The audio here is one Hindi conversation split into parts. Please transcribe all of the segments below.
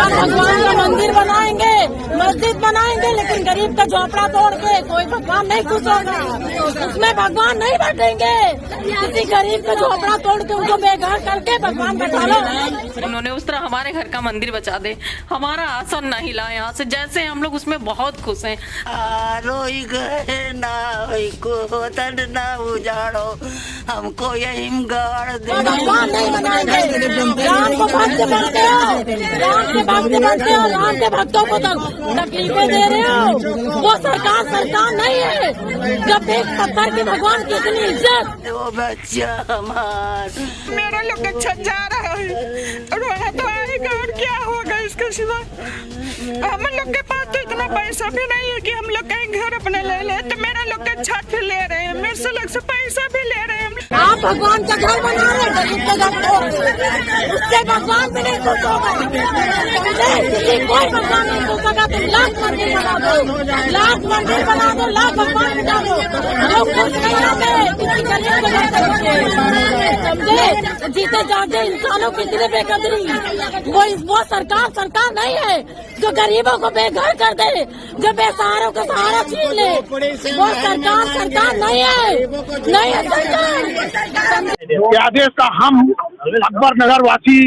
राम भगवान का मंदिर बनाएंगे, मस्जिद बनाएंगे, लेकिन गरीब का झोपड़ा तोड़ के कोई भगवान नहीं खुश होगा। उसमें भगवान नहीं बैठेंगे। किसी गरीब का झोपड़ा तोड़ के उनको बेघर करके भगवान बैठा लो। उन्होंने उस तरह हमारे घर का मंदिर बचा दे, हमारा आसन न हिला यहाँ से, जैसे हम लोग उसमें बहुत खुश हैं। रोई गए ना को तन ना उजाड़ो, हमको यही गाड़ दे। भगवान नहीं बनाएंगे। राम को भक्त बनते हो, राम के भक्त बनते हो, राम के भक्तों को तकलीफें दे रहे हो। वो सरकार नहीं है। जब एक पत्थर की भगवान की इतनी इज्जत। वो बच्चा हमार मेरा लोग अच्छा जा रहा है, रोना तो आएगा और क्या होगा इसके सिवा। हम लोग के पास तो इतना पैसा भी नहीं है कि हम लोग कहीं घर अपने ले ले, तो मेरा लोग का छत भी ले रहे हैं, मेरे से लोग से पैसा भी ले रहे हैं। आप भगवान का घर बना रहे हैं, गरीब के घर को, उससे भगवान भी नहीं खुश होगा। कोई भगवान नहीं खुश होगा। तुम लाख मंदिर बना दो, लाख मंदिर बना दो, लाख भगवान बना दो, लोग खुश नहीं होते। किसी गरीब के घर समझे, जीते जागे इंसानों की इतनी बेकदरी। वो सरकार नहीं है जो गरीबों को बेघर कर दे, जो बेसहारों का सहारा छीन ले। वो सरकार नहीं है सरकार। के आदेश का हम अकबर नगर वासी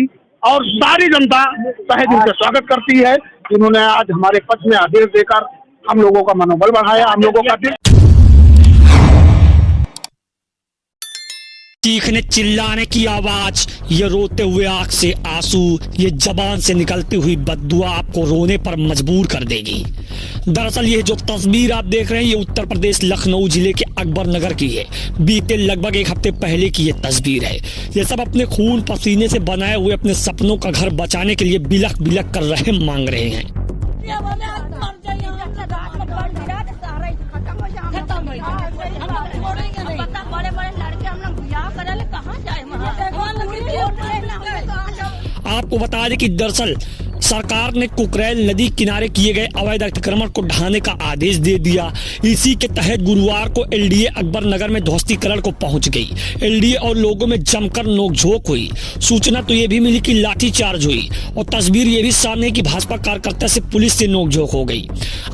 और सारी जनता तहे दिल से स्वागत करती है। इन्होंने आज हमारे पक्ष में आदेश देकर हम लोगों का मनोबल बढ़ाया, हम लोगों का दिल। चीखने चिल्लाने की आवाज, ये रोते हुए आंख से आंसू, ये जबान से निकलती हुई बद्दुआ आपको रोने पर मजबूर कर देगी। दरअसल ये जो तस्वीर आप देख रहे हैं, ये उत्तर प्रदेश लखनऊ जिले के अकबर नगर की है। बीते लगभग एक हफ्ते पहले की ये तस्वीर है। ये सब अपने खून पसीने से बनाए हुए अपने सपनों का घर बचाने के लिए बिलख बिलख कर रहम मांग रहे हैं। आपको बता दें कि दरअसल सरकार ने कुकरेल नदी किनारे किए गए अवैध अतिक्रमण को ढहाने का आदेश दे दिया। इसी के तहत गुरुवार को एलडीए अकबर नगर में ध्वस्तीकरण को पहुंच गई। एलडीए और लोगों में जमकर नोकझोंक हुई। सूचना तो ये भी मिली कि लाठीचार्ज हुई और तस्वीर ये भी सामने की भाजपा कार्यकर्ता से पुलिस से नोकझोंक हो गई।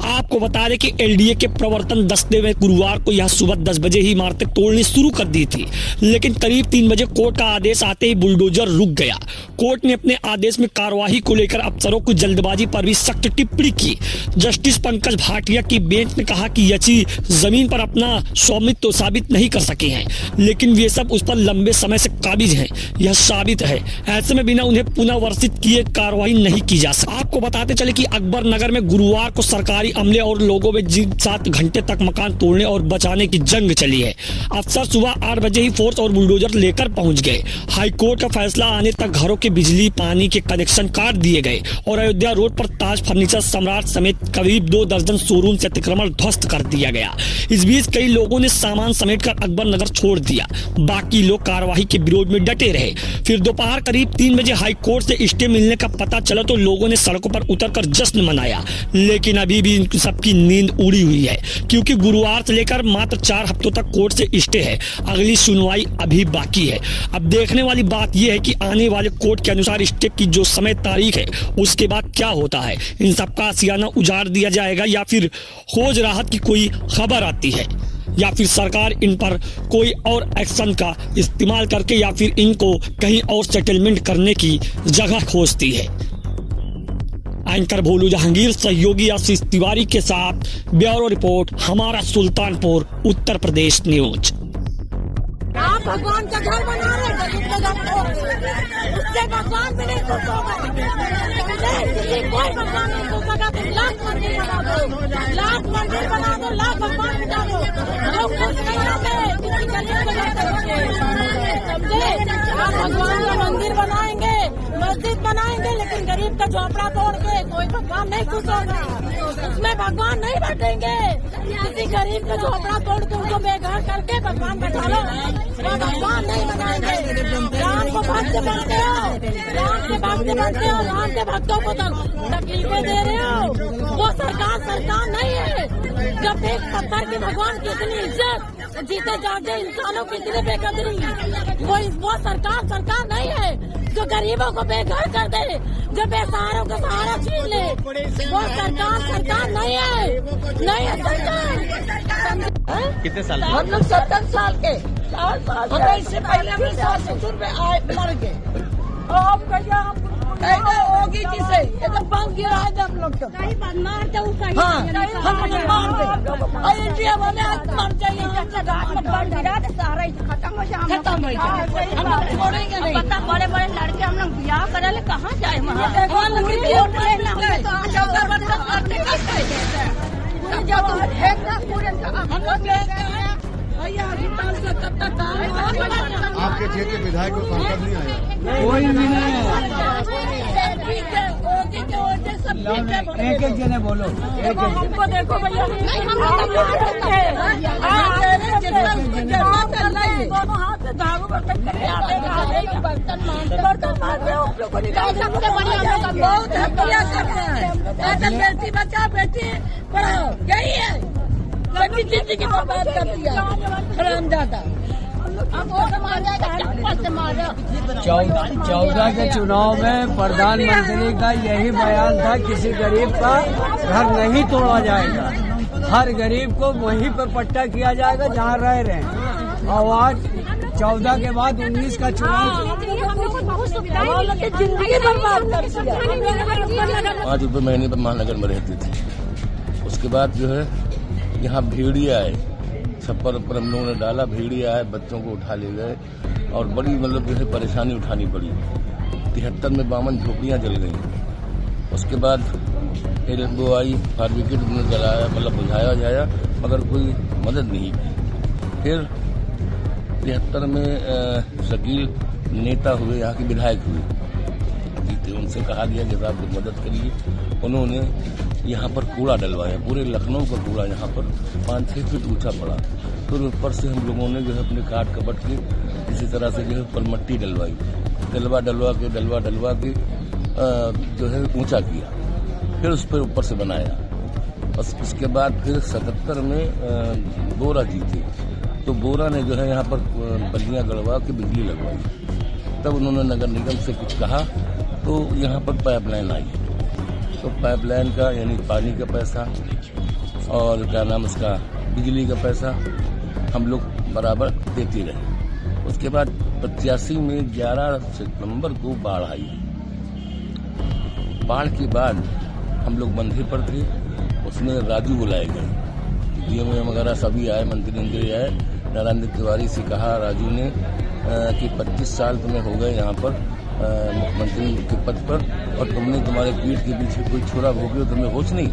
आपको बता दें कि एलडीए के प्रवर्तन दस्ते में गुरुवार को यह सुबह 10 बजे ही इमारतें तोड़नी शुरू कर दी थी, लेकिन करीब 3 बजे कोर्ट का आदेश आते ही बुलडोजर रुक गया। कोर्ट ने अपने आदेश में कार्यवाही को लेकर अफसरों की जल्दबाजी पर भी सख्त टिप्पणी की। जस्टिस पंकज भाटिया की बेंच ने कहा कि यची जमीन पर अपना स्वामित्व तो साबित नहीं कर सके हैं, लेकिन वे सब उस पर लंबे समय से काबिज हैं, यह साबित है। ऐसे में बिना उन्हें पुनर्वर्षित किए कार्रवाई नहीं की जा सकती। आपको बताते चले कि अकबर नगर में गुरुवार को सरकारी अमले और लोगों में 7 घंटे तक मकान तोड़ने और बचाने की जंग चली है। अफसर सुबह 8 बजे ही फोर्स और बुलडोजर लेकर पहुंच गए। हाईकोर्ट का फैसला आने तक घरों के बिजली पानी के कनेक्शन काट दिए गए और अयोध्या रोड पर ताज फर्नीचर सम्राट समेत करीब 2 दर्जन शोरूम से अतिक्रमण ध्वस्त कर दिया गया। इस बीच कई लोगों ने सामान समेटकर अकबर नगर छोड़ दिया। बाकी लोग कार्रवाई के विरोध में डटे रहे। फिर दोपहर करीब 3 बजे हाईकोर्ट से स्टे मिलने का पता चला तो लोगों ने सड़कों पर उतरकर जश्न मनाया, लेकिन अभी भी इन सबकी नींद उड़ी हुई है, क्योंकि गुरुवार से लेकर मात्र 4 हफ्तों तक कोर्ट से स्टे है। अगली सुनवाई अभी बाकी है। अब देखने वाली बात यह है कि आने वाले कोर्ट के अनुसार स्टे की जो समय तारीख है उसके बाद क्या होता है। इन सबका आशियाना उजाड़ दिया जाएगा या फिर खोज राहत की कोई खबर आती है, या फिर सरकार इन पर कोई और एक्शन का इस्तेमाल करके या फिर इनको कहीं और सेटलमेंट करने की जगह खोजती है। एंकर भोलू जहांगीर सहयोगी आशीष तिवारी के साथ ब्यूरो रिपोर्ट, हमारा सुल्तानपुर उत्तर प्रदेश न्यूज। आप भगवान का घर बना रहे हैं, गरीब के घर को, उससे भगवान भी नहीं खुश होगा। कोई भगवान नहीं खुश होगा। तुम लाख मंदिर बना दो, लाख मंदिर बना दो, लाख भगवान बना दो, लोग खुश नहीं होते। किसी गरीब के घर समझे, आप भगवान का मंदिर बनाएंगे, मस्जिद बनाएंगे, लेकिन गरीब का झोपड़ा तोड़ के कोई भगवान नहीं खुश होगा। उसमें भगवान नहीं बैठेंगे। किसी गरीब का झोपड़ा तोड़ के उनको बेघर करके भगवान बैठा लो। वो भगवान नहीं बनाएंगे। राम को भक्त बनते हो, राम के भक्त बनते हो, राम के भक्तों को तकलीफें दे रहे हो। वो सरकार नहीं है। जब एक पत्थर की भगवान की इतनी इज्जत, जीते जागे इंसानों की इतनी बेकदरी। वो सरकार नहीं है जो गरीबों को बेघर कर दे, जो बेसहारों का सहारा छीन ले, वो सरकार नहीं है सरकार। कितने साल हम लोग 70 साल के, इससे पहले भी सास ससुर में आए मर गए। अब भैया होगी किसे, ये तो बंद गिरा है हम लोग तो मार दो, हम मार दे इंडिया वाले मर जाइए, बंद गिरा दे सारा खत्म हो जाए, हम लोग छोड़ेंगे नहीं। पता बड़े बड़े लड़के हम लोग ब्याह करे ले कहाँ जाए, आपके क्षेत्र विधायक को सांसद नहीं आया, कोई भी नहीं है। एक एक जने बोलो, एक हमको देखो भैया, दोनों हाथ से झाड़ू बर्तन करके आते हैं, बर्तन बहुत बेटी बचा बेटी पढ़ाओ, यही है बेटी जिंदगी बर्बाद कर दिया हरामजादा। 14 के चुनाव में प्रधानमंत्री का यही बयान था, किसी गरीब का घर नहीं तोड़ा जाएगा, हर गरीब को वहीं पर पट्टा किया जाएगा जहां रह रहे हैं। और आज 14 के बाद 19 का चुनाव जिंदगी बर्बाद कर दिया। 5 रुपये महीने पर महानगर में रहते थे। उसके बाद जो है यहाँ भेड़िया आए, छप्पर ऊपर हम लोगों ने डाला, भेड़िया आए, बच्चों को उठा ले गए और बड़ी मतलब जो है परेशानी उठानी पड़ी। 73 में 52 झोपड़ियाँ जल गई। उसके बाद वो आई, फायर ब्रिगेड ने जलाया, मतलब बुझाया मगर कोई मदद नहीं की। फिर 73 में शकील नेता हुए, यहाँ के विधायक हुए, जीते, उनसे कहा गया कि आप मदद करिए। उन्होंने यहाँ पर कूड़ा डलवाया, पूरे लखनऊ का कूड़ा यहाँ पर 5-6 फीट ऊंचा पड़ा। फिर ऊपर से हम लोगों ने जो है अपने काट कपट के इसी तरह से जो है ऊपर मट्टी डलवाई, डलवा के जो है ऊंचा किया, फिर उस पर ऊपर से बनाया। बस उसके बाद फिर 77 में बोरा जीते, तो बोरा ने जो है यहाँ पर बल्लियाँ गड़वा के बिजली लगवाई। तब उन्होंने नगर निगम से कुछ कहा तो यहाँ पर पाइपलाइन आई, तो पाइपलाइन का यानी पानी का पैसा और क्या नाम उसका बिजली का पैसा हम लोग बराबर देते रहे। उसके बाद 85 में 11 सितंबर को बाढ़ आई। बाढ़ के बाद हम लोग बंधे पर थे, उसमें राजू बुलाए गए, डीएम वगैरह सभी आए, मंत्री आए। नरेंद्र तिवारी से कहा राजू ने कि 25 साल तुम्हें हो गए यहाँ पर मुख्यमंत्री के पद पर, और तुम्हारे पीठ के पीछे कोई छोरा भोगे हो, तुम्हें होश नहीं,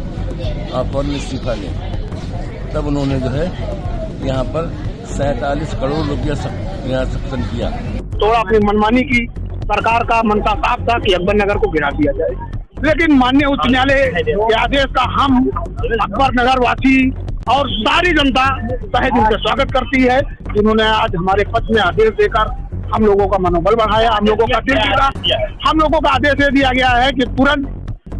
आप और इस्तीफा लें। तब उन्होंने जो है यहाँ पर 47 करोड़ रुपया यहाँ सक्षम किया। थोड़ा अपनी मनमानी की, सरकार का मनसा साफ था कि अकबर नगर को गिरा दिया जाए, लेकिन माननीय उच्च न्यायालय के आदेश का हम अकबर नगर वासी और सारी जनता तहे दिल से स्वागत करती है। जिन्होंने आज हमारे पक्ष में आदेश देकर हम लोगों का मनोबल बढ़ाया, हम लोगों का दिल जीता। हम लोगों का आदेश दे दिया गया है कि तुरंत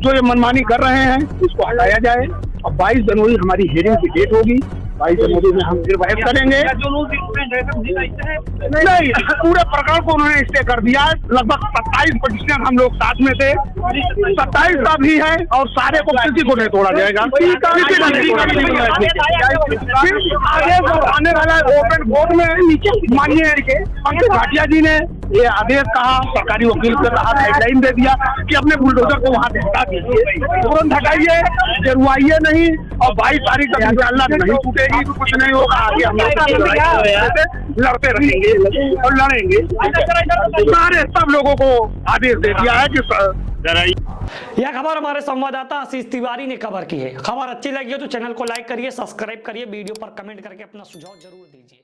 जो ये मनमानी कर रहे हैं इसको हटाया जाए। और 22 जनवरी हमारी हियरिंग की डेट होगी, 22 जनवरी में हम फिर बहस करेंगे। नहीं, पूरे प्रकरण को उन्होंने स्टे कर दिया है। लगभग 27 पिटीशन हम लोग साथ में थे, 27 का भी है और सारे को किसी को नहीं तोड़ा जाएगा, किसी का नहीं आगे आने वाला ओपन कोर्ट में माननीय पंकज भाटिया जी ने ये आदेश कहा, सरकारी वकील के तहत गाइडलाइन दे दिया कि अपने बुलडोजर को वहाँ से हटा दीजिए, तुरंत हटाइए, गिरवाइए नहीं, और 22 तारीख तक इंशाअल्लाह नहीं टूटेगी, कुछ नहीं होगा। आगे हम लड़ते रहेंगे और लड़ेंगे। सारे सब लोगों को आदेश दे दिया है कि यह खबर हमारे संवाददाता आशीष तिवारी ने कवर की है। खबर अच्छी लगी हो तो चैनल को लाइक करिए, सब्सक्राइब करिए, वीडियो पर कमेंट करके अपना सुझाव जरूर दीजिए।